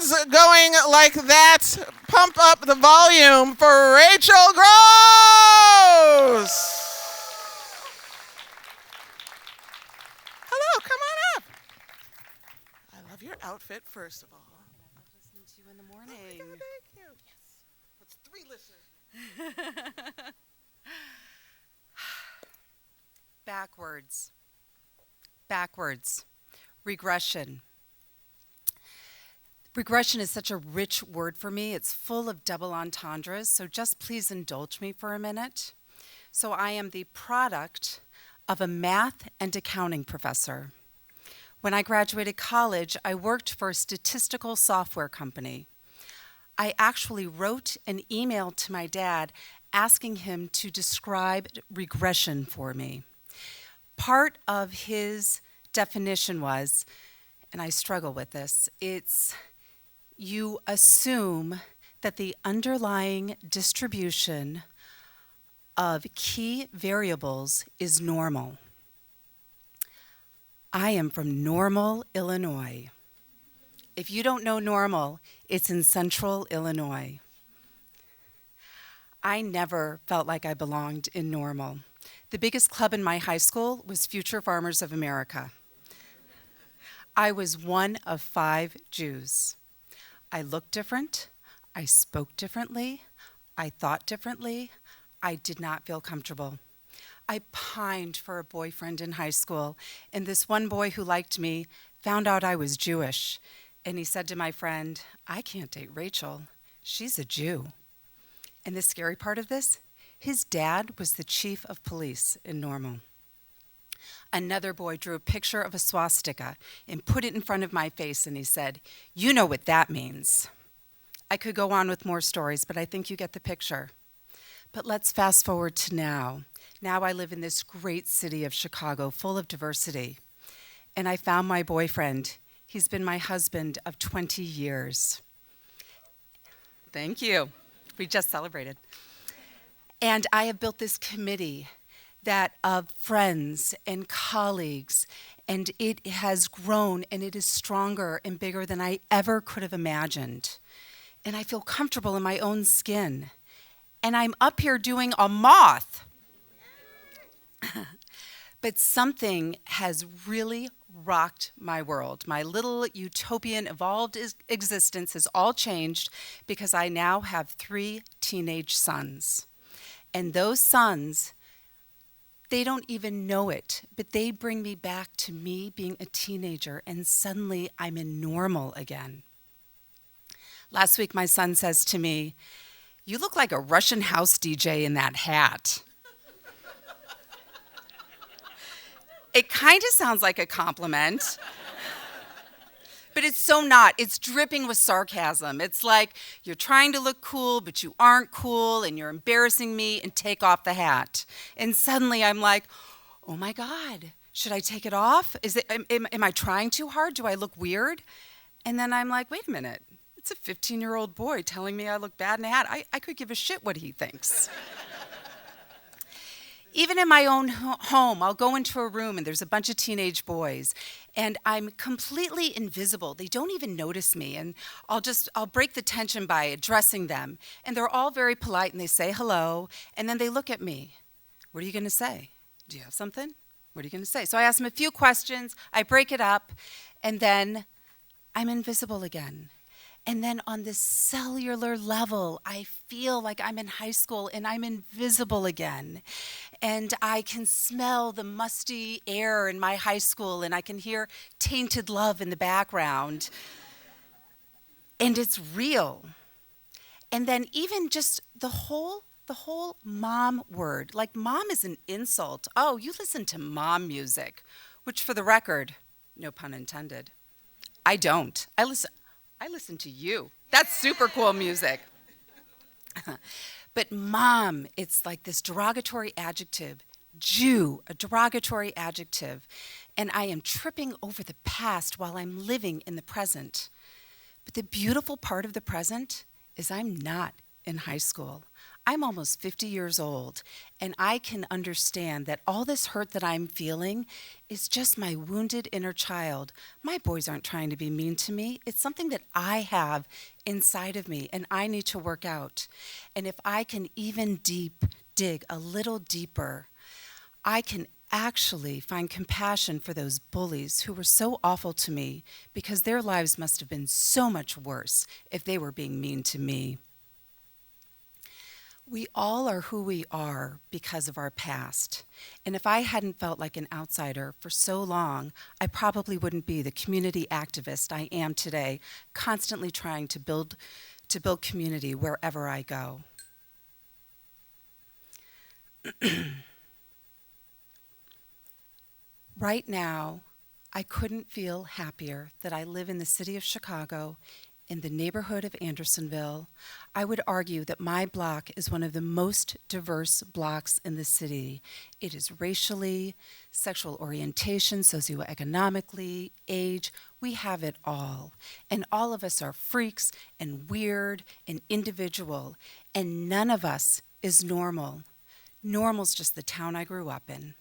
hands going like that. Pump up the volume for Rachel Gross. Hello, come on up. I love your outfit, first of all. I love listening to you in the morning. Oh my God, thank you. Yes. That's 3 listeners. Backwards. Regression. Regression is such a rich word for me. It's full of double entendres, so just please indulge me for a minute. So I am the product of a math and accounting professor. When I graduated college, I worked for a statistical software company. I actually wrote an email to my dad asking him to describe regression for me. Part of his definition was, and I struggle with this, it's you assume that the underlying distribution of key variables is normal. I am from Normal, Illinois. If you don't know Normal, it's in central Illinois. I never felt like I belonged in Normal. The biggest club in my high school was Future Farmers of America. I was one of 5 Jews. I looked different, I spoke differently, I thought differently, I did not feel comfortable. I pined for a boyfriend in high school, and this one boy who liked me found out I was Jewish, and he said to my friend, "I can't date Rachel, she's a Jew." And the scary part of this, his dad was the chief of police in Normal. Another boy drew a picture of a swastika and put it in front of my face, and he said, "You know what that means." I could go on with more stories, but I think you get the picture. But let's fast forward to now. Now I live in this great city of Chicago, full of diversity. And I found my boyfriend. He's been my husband of 20 years. Thank you. We just celebrated. And I have built this committee that of friends and colleagues, and it has grown, and it is stronger and bigger than I ever could have imagined. And I feel comfortable in my own skin. And I'm up here doing a Moth. But something has really rocked my world. My little utopian evolved existence has all changed because I now have 3 teenage sons. And those sons, they don't even know it, but they bring me back to me being a teenager, and suddenly I'm in Normal again. Last week, my son says to me, "You look like a Russian house DJ in that hat." It kind of sounds like a compliment, but it's so not. It's dripping with sarcasm. It's like you're trying to look cool, but you aren't cool, and you're embarrassing me, and take off the hat. And suddenly I'm like, oh my God, should I take it off? Am I trying too hard? Do I look weird? And then I'm like, wait a minute. It's a 15-year-old boy telling me I look bad in a hat. I could give a shit what he thinks. Even in my own home, I'll go into a room and there's a bunch of teenage boys, and I'm completely invisible. They don't even notice me, and I'll break the tension by addressing them. And they're all very polite, and they say hello, and then they look at me. What are you going to say? Do you have something? What are you going to say? So I ask them a few questions, I break it up, and then I'm invisible again. And then on this cellular level, I feel like I'm in high school and I'm invisible again. And I can smell the musty air in my high school, and I can hear Tainted Love in the background. And it's real. And then even just the whole mom word, like mom is an insult. Oh, you listen to mom music, which for the record, no pun intended, I don't. I listen to you. That's super cool music. But mom, it's like this derogatory adjective. Jew, a derogatory adjective. And I am tripping over the past while I'm living in the present. But the beautiful part of the present is I'm not in high school. I'm almost 50 years old, and I can understand that all this hurt that I'm feeling is just my wounded inner child. My boys aren't trying to be mean to me. It's something that I have inside of me, and I need to work out. And if I can even dig a little deeper, I can actually find compassion for those bullies who were so awful to me because their lives must have been so much worse if they were being mean to me. We all are who we are because of our past. And if I hadn't felt like an outsider for so long, I probably wouldn't be the community activist I am today, constantly trying to build community wherever I go. Right now, I couldn't feel happier that I live in the city of Chicago, in the neighborhood of Andersonville. I would argue that my block is one of the most diverse blocks in the city. It is racially, sexual orientation, socioeconomically, age, we have it all. And all of us are freaks and weird and individual, and none of us is normal. Normal's just the town I grew up in.